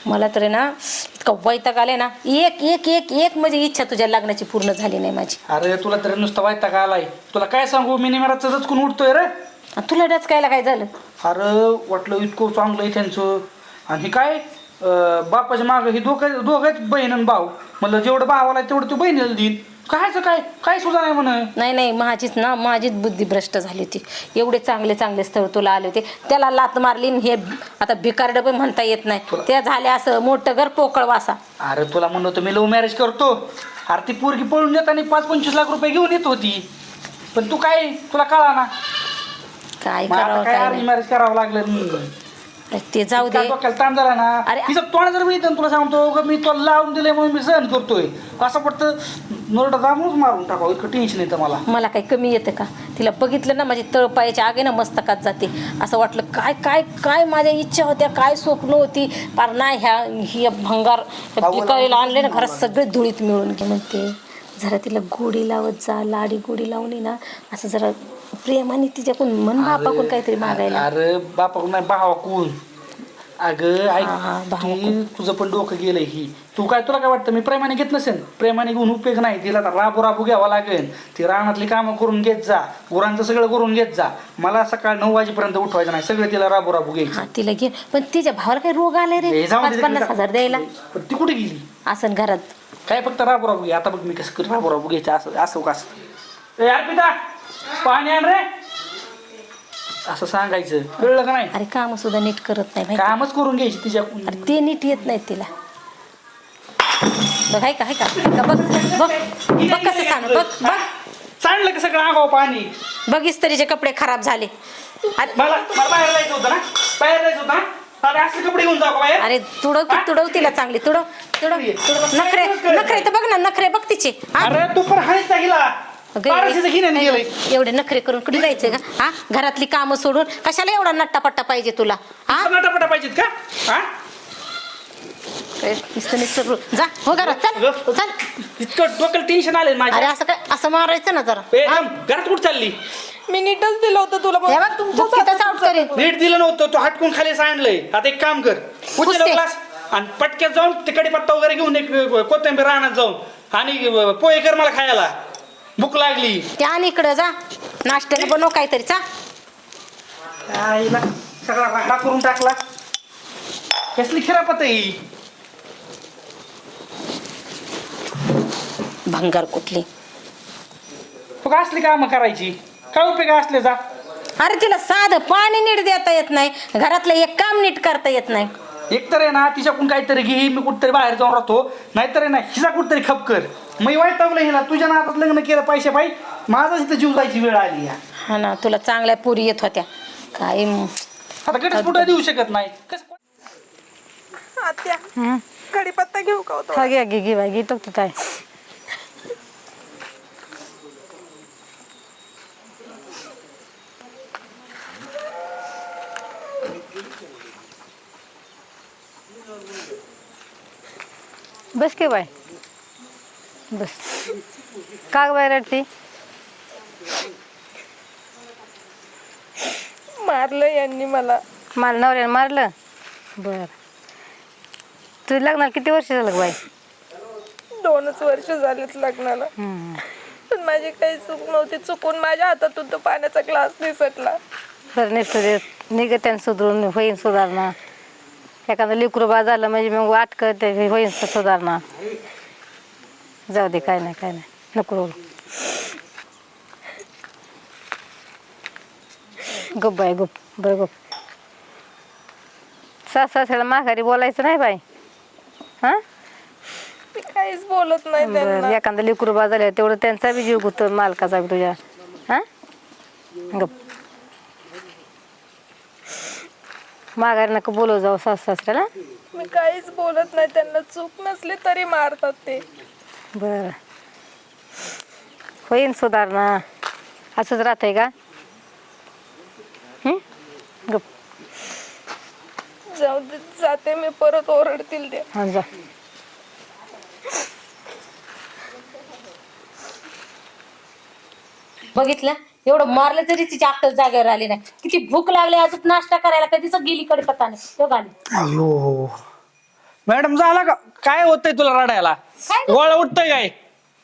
मला तर आहे ना इतका वैताग आलाय ना, एक एक एक एक म्हणजे इच्छा तुझ्या लग्नाची पूर्ण झाली नाही माझी. अरे तुला तरी नुसता वैताग आलाय. तुला काय सांगू, मी निमेराचं दचकून उठतोय रे. तुला डचकायला काय झालं? अरे वाटलं इतकं चांगलं आहे त्यांचं, आणि हे काय बापाच्या मागं ही दोघं बहीण आणि भाऊ. म्हणलं जेवढं भावाला तेवढं तू बहिणीला देईन. कायचं काय काय सुद्धा नाही म्हण. नाही माझीच बुद्धी भ्रष्ट झाली होती. एवढे चांगले चांगले स्थळ तुला आले होते, त्याला लात मारली. हे आता भिकारड पण म्हणता येत नाही, त्या झाल्या असं मोठं घर पोकळ वासा. अरे तुला म्हणलं होतं मी लव्ह मॅरेज करतो. अरे ती पोरगी पळून येताना 5-25 लाख रुपये घेऊन येत होती, पण तू काय तुला कळा ना काय काय करावं अरेंज मॅरेज करावं लागलं. ते जाऊ दे. डोक्याला ताण झाला ना. अरे तिचं तोंड जर मी तुला सांगतो मी तुला लावून दिले म्हणून मी सहन करतोय, असं पडतं नरडा दाबूनच मारून टाकावं. इतकं टेन्शन येतं मला काही कमी येतं का? तिला बघितलं ना माझी तळपायाच्या आगे ना मस्तकात जाते. असं वाटलं काय काय काय माझ्या इच्छा होत्या, काय स्वप्न होती. पार नाही ही भंगार पिकायला आणले ना घरात सगळे धुळीत मिळून घे. म्हणते जरा तिला गोडी लावत जा, लाडी गोडी लावली ना असं जरा प्रेमाने तिच्याकडून मन बापाकडून काहीतरी मागायला. अरे बापाकडून नाही भावाकडून. अगं ऐक, भावाकडून. तुझं पण डोकं गेलंय. ही तू काय तुला काय वाटतं मी प्रेमाने घेत नसेन? प्रेमाने घेऊन उपयोग नाही. तिला तर राबू घ्यावा लागेल. ती रानातली कामं करून घेत जा, गुरांचं सगळं करून घेत जा. मला सकाळ 9 वाजेपर्यंत उठवायचं नाही, सगळं तिला राबू घ्यायचं. तिला घे, पण तिच्या भावाला काही रोग आले रे? 50,000 द्यायला. पण ती कुठे गेली? असं घरात काय फक्त राबू घे. आता बघ मी कसं कर राबू घ्यायचं. असं कसं यार पिता पाणी आण रे, असं सांगायचं, कळलं का नाही? अरे काम सुद्धा नीट करत नाही. कामच करून घ्यायची तिच्या. अरे ते नीट येत नाही तिला. बघ हाय का बघ बघ बघ कसं सांग. बघ सांडलं का सगळं अंगावर पाणी. बघ इस्त्रीचे कपडे खराब झाले. मला बाहेर जायचं होतं ना. अरे असले कपडे घेऊन जाऊ बाहेर. अरे तुडव तिला चांगली तुडव. नखरे तर बघ ना, नखरे बघ तिचे. अरे तू पण हायच गेला. एवढे नखरे करून कुठे जायचंय का? हा, घरातली कामं सोडून कशाला एवढा नट्टापट्टा पाहिजे तुला? हा, नटापटा पाहिजेत का? हा, जा हो घरात, चल. इतकं डोक्याला टेन्शन आले माझ्या. अरे असं काय, असं मारायचं ना जरा. घरात कुठं चालली? मी नीटच दिलं होतं तुला. नीट दिलं नव्हतं, तू हटकून खाली सांडलंय. आता एक काम कर, क्लास आणि पटक्यात जाऊन ते कडीपत्ता वगैरे घेऊन एक कोथिंबीर रानात जाऊन आणि पोहे कर मला खायला, भूक लागली. त्या इकडं जा, नाश्त्याला बनव काहीतरी. चा आईला सगळा राडा करून टाकला. कसली खिरापत आहे. भंगार कुठली. तू का असली कामं करायची? काय उपयोग असले जा. अरे तिला साधं पाणी नीट देता येत नाही, घरातलं एक काम नीट करता येत नाही. एकतर आहे ना तिच्याकडून काहीतरी घे, मी कुठतरी बाहेर जाऊन राहतो. नाहीतर आहे ना हिचा कुठतरी खप कर. मी वाईटावलं हिला. तुझ्या नादात लग्न केलं पैसे पाहिजे, माझाच इथं जीव जायची वेळ आली. हा ना, तुला चांगल्या पुरी येत होत्या काय. आता घटस्फोट देऊ शकत नाही. आत्या कढीपत्ता घेऊ का होतो? घे बाई, घेतो की काय. बस के बाय, बस. का बाय रडती? मारलं यांनी मला. नवऱ्याने मारलं? बर. तुझं लग्नाला किती वर्ष झालं बाई? 2च वर्ष झालेत लग्नाला. पण माझी काही चूक नव्हती. चुकून माझ्या हातातून तो पाण्याचा ग्लास निसटला. तर निघत्याने सुधरून होईन सुधारणा. एखादं लेकरू बा झालं म्हणजे मग वाट करते होईन सुधारणा. जाऊ दे, काय नाही नको. गप बाय, गप. सासऱ्याला माघारी बोलायचं नाही बाई. हा, मी काहीच बोलत नाही त्यांना. एखादं लेकरू बा झालं तेवढं त्यांचा बी जीव गुतो, मालकाचा बी तुझ्या. हा, गप. माघारी नका बोलव जाऊ सासऱ्याला. मी काहीच बोलत नाही त्यांना. चूक नसली तरी मारतात ते. बर, होईन सुधारणा. असंच राहतंय का? गप. जाऊ दे, जाते मी. परत ओरडतील ते. हा, जा. बघितलं, एवढं मारलं तरी तिची अक्कल जागेवर आली नाही. किती भूक लागली, अजून नाश्ता करायला कधीच गेली कडे पत्ताने तो गाली. अयो मॅडम झाला का काय होतंय तुला रडायला गोळा उठतंय काय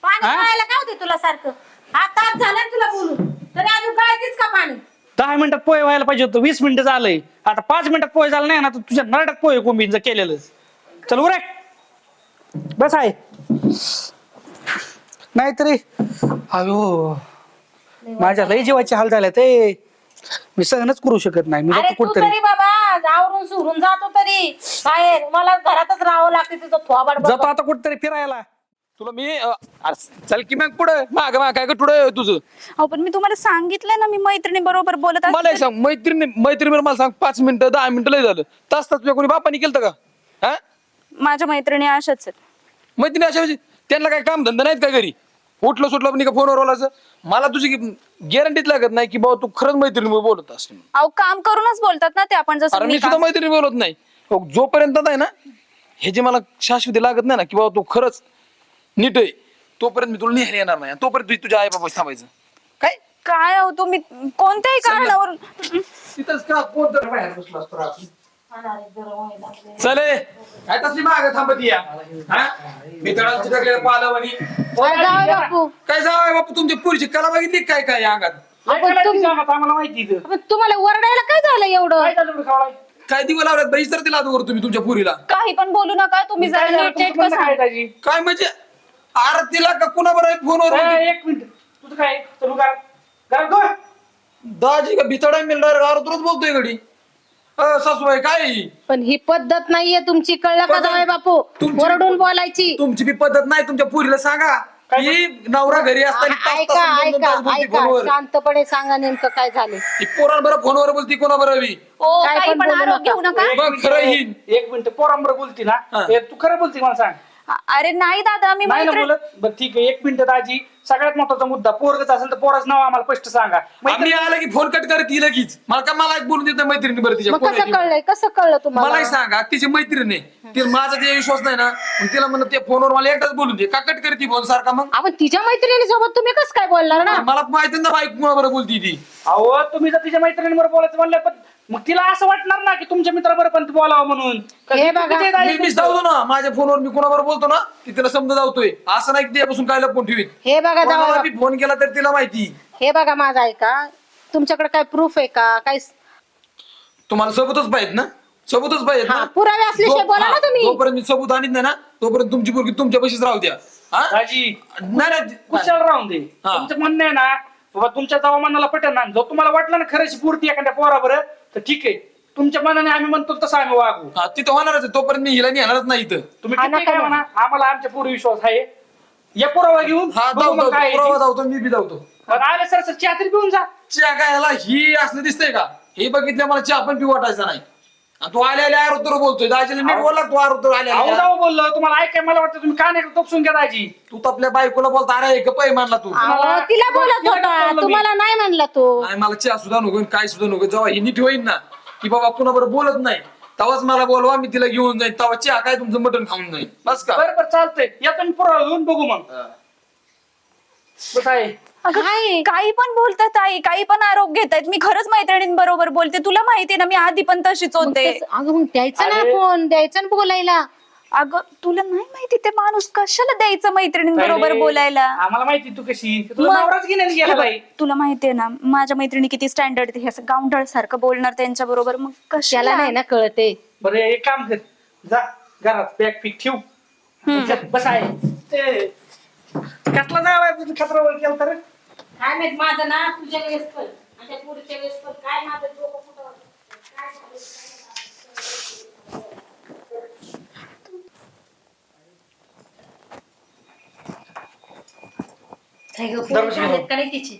पाणी हा? पळायला काय होते तुला सारखं हा तास झाला ना तुला बोलून तरी अजून गळतीच का पाणी 10 मिनिटात पोहे व्हायला पाहिजे होतं 20 मिनिटं झालंय आता 5 मिनिटात पोहे झालं नाही ना तर तुझ्या नरड्यात पोहे कोंबींचं केलेलं चल उरे बस आहे नाहीतरी अयो माझ्या लय जीवाचे हाल झाले ते मी सहनच करू शकत नाही मी अरे जातो तू कुठतरी तरी बाबा आवरून सुरून जातो तरी बाहेर मला घरातच राहावं लागते तिथं थोबाड जातो आता कुठतरी फिरायला तुला मी चल की मग पुढे माग काय कुठं तुझं अहो पण मी तुम्हाला सांगितलंय ना मी मैत्रिणी बरोबर बोलत मला एक असते. सांग मैत्रिणी मला सांग 5 मिनिटं 10 मिनिटं लय झालं तास तुझ्या कोणी बापानी केलं का हा माझ्या मैत्रिणी अशाच आहेत. मैत्रिणी अशा त्यांना काय काम धंदा नाहीत का घरी उठलं सुटलं पण का फोनवर बोलायचं मला तुझी गॅरंटीच लागत नाही की बाबा तू खरंच मैत्रिणी बोलत असते अहो काम करूनच बोलतात ना ते आपण जसं अरे मी मी सुद्धा मैत्रिणी बोलत नाही जोपर्यंत आहे ना हे जे मला शाश्वती लागत नाही ना की बाबा तू खरंच नीट आहे तोपर्यंत मी तुला निहायला येणार नाही तोपर्यंत तू तुझ्या आई बाबा थांबायचं काय काय अहो तुम्ही कोणत्याही कारणावर तिथंच का कोणतं बाहेर बसलो असतो रात्री चले काय तसली माग थांबती या मी तळाला चिटकलेलं पालवणी बापू काय जावं बापू तुमच्या पुरीची कला बघितली काय काय या अंगात आम्हाला माहिती इथं. पण तुम्हाला ओरडायला काय झालं एवढं काय झालं बरं खावलाय? काय दिवं लावल्यात बाई तर दिला अगोदर तुम्ही तुमच्या पुरीला काही पण बोलू नका तुम्ही काय जरा झालं? नीट तुमचं म्हणणं काय सांगा. दाजी? काय म्हणजे आरतीला का कुणाबरोबर फोनवर एक मिनिट तुझं काय चालू कर घरात गो. दाजी का भितडा मिळणार आरतूरच बोलतोय घडी सासूबाई काय पण ही पद्धत नाहीये तुमची कळलं का पद्धत- जावई बापू तुमची- ओरडून बोलायची तुमची बी पद्धत नाही तुमच्या पुरीला सांगा की नवरा घरी असताना तास ऐका तास दोन ऐका तास बोलती ऐका फोनवर शांतपणे सांगा नेमकं काय झालं ही पोरांबरोबर फोनवर बोलती कोणाबरोबर बी ओ, काय काही पण पण बोलू आरोप नका. घेऊ नका मग खरं येईन एक मिनिट पोरांबरोबर बोलती ना हा. हे तू खरं बोलती मला सांग अरे नाही दादा मी नाही ना मैत्रीण बोलत बरं ठीक आहे 1 मिनिट दाजी सगळ्यात महत्वाचा मुद्दा पोरगच असेल तर पोराचं नाव आम्हाला स्पष्ट सांगा आम्ही आलं की फोन कट करत लगेच मला एक बोलून देत नाही मैत्रिणी बरं तिच्या मग कोण कसं आहे ती? कळलंय कसं कळलं तुम्हाला मलाही सांगा तिची मैत्रीण आहे तिला माझा जे विश्वास नाही ना मग तिला म्हणत ते फोनवर मला एकटाच बोलून दे का कट करते फोन सारखा मग आपण तिच्या मैत्रिणी सोबत तुम्ही कसं काय बोलणार ना मला माहिती ना बाईक कोणाबरोबर बोलती ती अहो तुम्ही जर तिच्या मैत्रिणीबरोबर बोलायचं म्हणलं पण मग तिला असं वाटणार ना की तुमच्या मित्राबरोबर पण बोलावं म्हणून हे बघा, किती दाजी मी तुमचं? जाऊ ना माझ्या फोनवर मी कोणाबरोबर बोलतो ना ती तिला समजा जावतोय असं नाही की त्यापासून काय लपून ठेवीत हे बघा कोणाला जावई बी फोन केला तर तिला माहिती हे बघा माझा ऐका तुमच्याकडे काय प्रूफ आहे का काय तुम्हाला सबूतच पाहिजेत ना सबूतच पाहिजेत हा, ना पुरावे असल्याशिवाय बोला ना तुम्ही. जोपर्यंत मी सबूत आणत नाही ना तोपर्यंत तुमची पोरगी तुमच्या पैसेच राहू द्या हा? दाजी नाही नाही कुशाल राहून दे हा. तुमचं म्हणणं आहे ना बाबा तुमच्या जावा मनाला पटेल ना जर तुम्हाला वाटलं ना खरंच पूर्ती एखाद्या पोराबरोबर तर ठीक आहे तुमच्या मनाने आम्ही म्हणतो तसं आम्ही वागू हा, तिथं होणारच आहे तोपर्यंत मी हिला नेणारच नाही इथं तुम्ही हा, किती नका काय ना. म्हणा आम्हाला आमच्या पूर्ण विश्वास आहे या पुरावा घेऊन हा बघू मग काय आहे ते. पुरावा धावतो मी बी धावतो मग आले सर चहा तरी पिऊन जा चहा काय ह्याला ही असलं दिसतंय का हे बघितलं मला चहा पण पिऊ वाटायचा नाही आणि तू आल्या आरोतर बोलतोय दाजीला नीट बोलला तू आरोतर अहो आल्या जाऊ बोललो तुम्हाला ऐकाय मला वाटतं तुम्ही कान एक टोपसून घ्या दाजी तू तर आपल्या बायकोला बोलता अरे गप आहे मानला तू अहो, तिला बोलत तिला होता बोललो मी. तुम्हाला नाही म्हणला तो नाही मला चहा सुद्धा नको आणि काय सुद्धा नको जेव्हा ही नीट होईन ना की बाबा कुणाबरोबर बोलत नाही तेव्हाच मला बोलवा मी तिला घेऊन जाईन तेव्हा चहा काय तुमचं मटण खाऊन जाईन बस का बरं बरं चालतंय या तुम्ही पुरावा घेऊन बघू मग बस आहे अगं, काय? काही पण बोलतात आई काही पण आरोप घेतायत मी खरंच मैत्रिणींबरोबर बोलते तुला माहितीये ना मी आधी पण तशीच मग होते तसं- अगं मग द्यायचं ना अरे. फोन द्यायचं ना बोलायला अगं तुला नाही माहिती ते माणूस कशाला द्यायचं मैत्रिणींबरोबर पहिले बोलायला आम्हाला माहिती तू कशी तुला मग- नवराच घेण्यात हे गेला बघ, बाई तुला माहितीये ना माझ्या मैत्रिणी किती स्टँडर्ड हे असं गावंढळ सारखं बोलणार त्यांच्या बरोबर मग त्याला कशाला नाही ना कळते बरं एक काम कर जा घरात बॅग पीक ठेव जा, बस आहे ते कसला जावाय तुझं खतरावर केलं तर काय माहित माझं ना तुझ्या वेळेस पण आणि त्या पुढच्या वेळेस पण काय माझं डोकं कुठं होतं, काय झालं, काय गं, पोरं दरवाजा झालेत का नाही तिची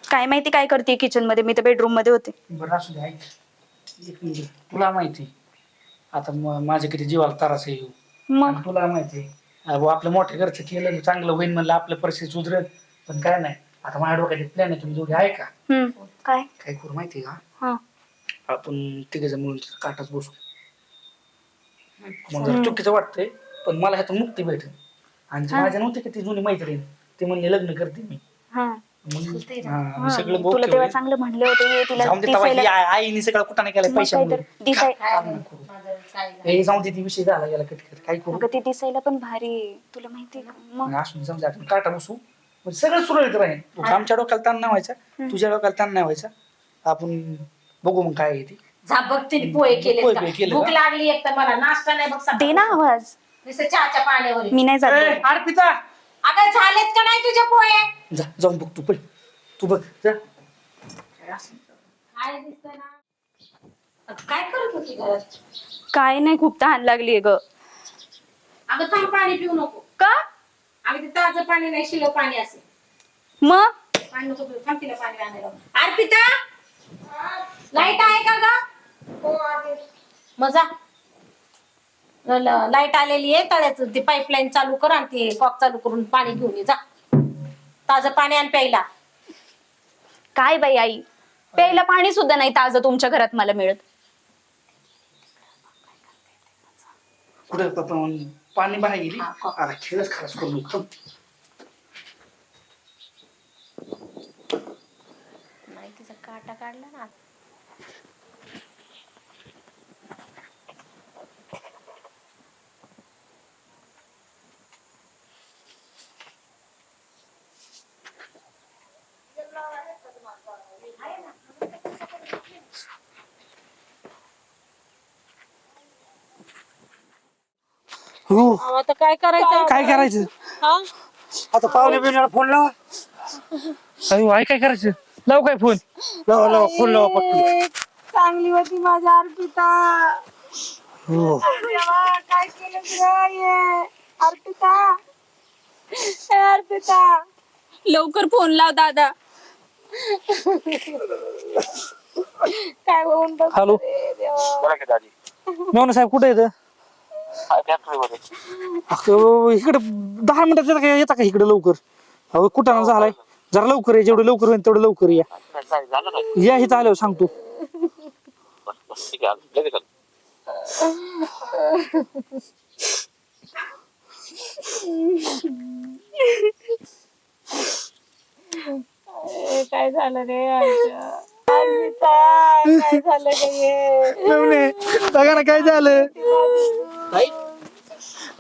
काय माहिती काय करते किचन मध्ये मी तर बेडरूम मध्ये होते बरं असू दे ऐक एक मिनिट तुला माहिती आता माझ्या किती जीवाला त्रास आहे ह्यो. मग आणि तुला माहिती आपलं मोठ्या घरचं केलं चांगलं होईन म्हणलं आपलं परिस्थिती सुधरत पण काय नाही आता माझ्या डोक्यात प्लॅन आहे तुम्ही दोघे आहे का काय काय करू माहिती का हा आपण तिघे मिळून काटाच बसू मग जरा चुकीचं वाटतंय पण मला ह्यातून मुक्ती भेटेल आणि जी माझ्या नव्हती का ती जुनी मैत्रीण ती म्हणली लग्न करते मी हा हा, सगळं तुला ओके तेव्हा होईल. चांगलं म्हणले होते तिला जाऊन दे तेव्हा ही दिसायला आईने सगळं कुठं केलं मग पैशांमुळे काय तर दिसाय हे जाऊन दे ती विषय झाला गेला कट काय करू अगं ती दिसायला पण भारी आहे. तुला माहितीये का मग असू समजा आपण काटा बसू म्हणजे सगळं सुरळीत राहील आमच्या डोक्याला ताण नाही व्हायचा तुझ्या डोक्याला ताण नाही व्हायचा आपण बघू मग काय आहे ते झापक तिने पोहे केले पोहे बिहे केले भूक का? लागली एक तर मला नाश्ता नाही बघ दे ना आवाज नुसतं चहाच्या पाण्यावर मी नाही जात ए, अर्पिता अगं झालेत का नाही तुझे पोहे जा जाऊन बघ तू पण तू बघ जा काय दिसतंय ना काय करत होती घरात काय नाही खूप तहान लागलीये ग अगं थांब पाणी पिऊ नको का अगं ते ताजं पाणी नाही शिलं पाणी असेल मग पाणी नको पिऊ थांब तिला पाणी आणायला अर्पिता लाईट आहे का ग मग जा लाईट आलेली आहे तळ्याचं ते पाईपलाईन चालू कर आणि ते कॉक चालू करून पाणी घेऊन ये जा ताजं पाणी आण प्यायला काय बाई आई प्यायला पाणी सुद्धा नाही ताजं तुमच्या घरात मला मिळत कुठे पाणी बाहेर गेली हा, हा. अरे खेळच खराच करू नको नाही तिचा काटा काढला ना हो आता काय करायचं काय करायचं हा? आता पाहुणे बिवण्याला फोन लावा अरे आई काय करायचं लाव काय फोन लावा फोन लावा पटकन. चांगली होती माझ्या अर्पिता देवा, काय केलं तुला हे? अर्पिता हे अर्पिता लवकर फोन लाव दादा काय होऊन बस हॅलो मेवणे साहेब कुठे येतं इकडे 10 मिनिटात येता का इकडे लवकर अहो कुठं झालाय जरा लवकर ये जेवढं लवकर होईल तेवढं लवकर या इथं आल्यावर सांगतो काय झालं रे अर्पिता काय झालं रे हे? मेवणे बघा ना काय झालं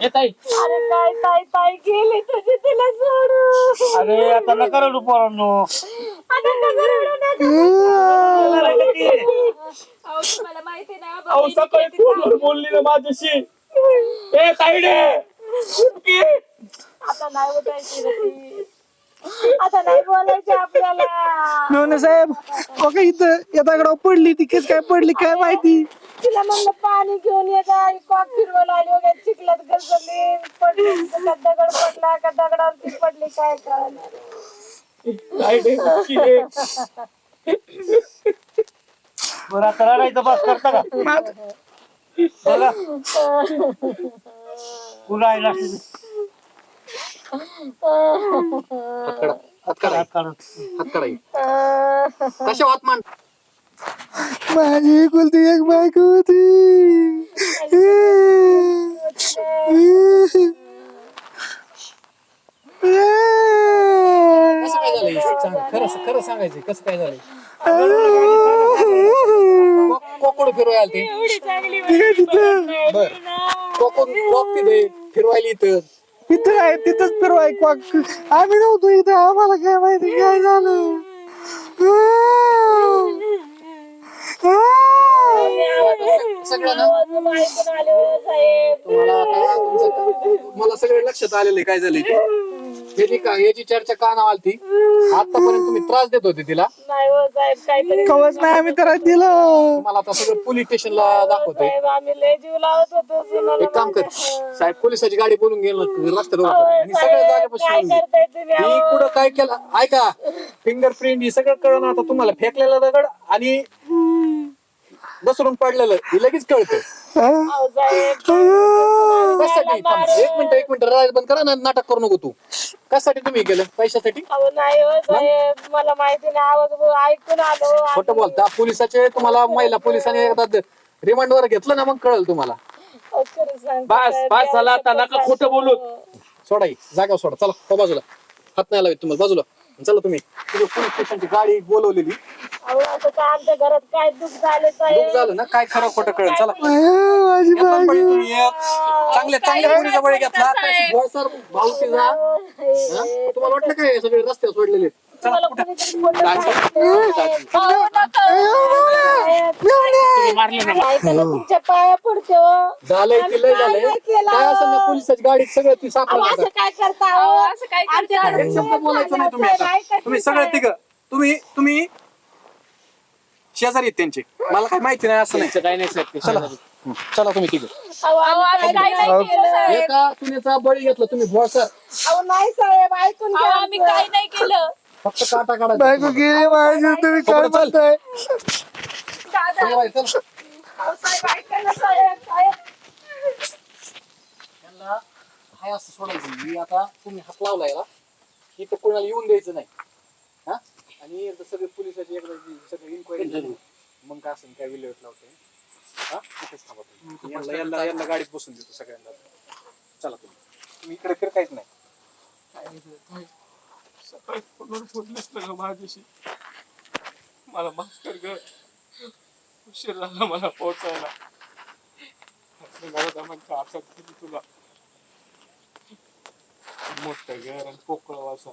अरे काय ताई ताई गेली तुझी तिला सोडू अरे आता नका रडू पोरांनो आता नका रडू, नका अहो तुम्हाला माहिती ना अहो सकाळी फोनवर बोलली ना माझ्याशी ए ताईडे आता नाही उठायची रे ती. आता नाही बोलायची आपल्याला मेवणे साहेब बघा इथं या दगडावर पडली ती केस काय पडली काय माहिती तिला म्हणलं पाणी घेऊन ये काय कॉक फिरवायला आली वगैरे चिखलात घसरली पडली का दगड पडला का दगडावरती पडली काय कळणार बरं आता रडायचं बस करता का बघा पुन्हा आहे ना कशा वात मान माझी एकुलती एक बायको होती कसं काय झालं खरं सांगायचं कसं काय झालं कोकोड फिरवायला ते बर कोकोड तिथे फिरवायला इथं इथं आहे तिथंच फिरवाय आम्ही नव्हतो इथं आम्हाला काय माहिती काय झालं सगळं ना तुम्हाला आता मला सगळं लक्षात आलेलं काय झालंय ते याची चर्चा का नाव आलती आतापर्यंत तुम्ही त्रास देत होते तिला नाही हो साहेब काहीतरी कवच नाही आम्ही त्याला दिलं तुम्हाला आता सगळं पोलीस स्टेशनला दाखवतोय साहेब आम्ही लय जीव लावत होतो सुनाला एक काम कर साहेब पोलिसाची गाडी बोलून गेलं रस्त्यावर अहो, आणि सगळं साहेब, जागेपासून काय आणलं. करताय तुम्ही ही अहो? कुठं काय केलं ऐका फिंगरप्रिंट ही सगळं कळलं आता तुम्हाला फेकलेला दगड आणि घसरून पडलेलं हे लगेच कळतं अहो, साहेब कशासाठी थांब, एक मिनिट रडायला बंद करा ना नाटक करू नको तू कशासाठी तुम्ही केलं पैशासाठी अहो नाही हो साहेब मला माहिती नाही आवाज ऐकून आलो खोटं बोलता पोलिसाचे तुम्हाला महिला पोलिसांनी एकदा रिमांड वर घेतलं ना मग कळलं तुम्हाला अहो, खरं सांगते बस साहेब, बस झाला आता नका खोटं बोलू सोडा ही, जागा सोडा चला हो बाजूला हात नाही लावत तुम्हाला बाजूला चला तुम्ही पोलीस स्टेशनची गाडी बोलवलेली. अहो आता काय आमच्या घरात काय दुःख झाले साहेब. दुःख झालं ना, काय खरं खोटं कळेल. चला घेतला बळी तुम्ही एक. चांगल्या मुलीचा बळी घेतला. सर भाऊ तिचा. हा? तुम्हाला वाटलं काय हे सगळे रस्ते सोडलेले? तुम्हाला कोणीतरी फोटो पाठवतो. ऐका ना, तुमच्या पाया पडते हो. झालंय की लय झालंय. काय केलं? काय असं ना पोलिसाची गाडी सगळं ती अहो, सापडलं. असं काय करता हो? आमच्या घरात एक शब्द बोलायचं नाही तुम्ही आता. तुम्ही सगळे तिघ तुम्ही शेजारी आहेत त्यांचे. मला काय माहिती नाही असं नाही. काय नाही साहेब चला चला तुम्ही तिघ. अहो, आम्ही काय नाही केलं. एका सुनेचा बळी घेतला तुम्ही सर. अहो नाही साहेब ऐकून घ्या आम्ही काय नाही केलं फक्त काटा काढा. बायको गेली माझी, तुम्ही काय म्हणताय? अहो, साहेब ऐका ना साहेब साहेब यांना हाय असं सोडायचं. मी आता तुम्ही हात लावलाय ना, की तर कोणाला येऊन द्यायचं नाही. हा आणि एकदा सगळे पोलिसाची एकदा सगळी इन्क्वायरी झाली मग काय असेल काय विल्हेवाट लावते. हा तिथेच थांबा तुम्ही. यांना गाडीत बसून देतो सगळ्यांना. चला तुम्ही इकडे फिरकायच नाही. सकाळी फोनवर बोललेच ना माझ्याशी. मला माफ कर ग, उशीर झाला मला पोहोचायला. घरादामांच्या हातात दिली तुला. मोठं घर आणि पोकळ वासा.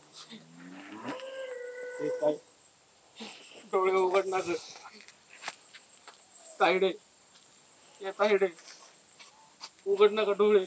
हे काय डोळे उघडणार तायडे, ये तायडे उघड नका डोळे.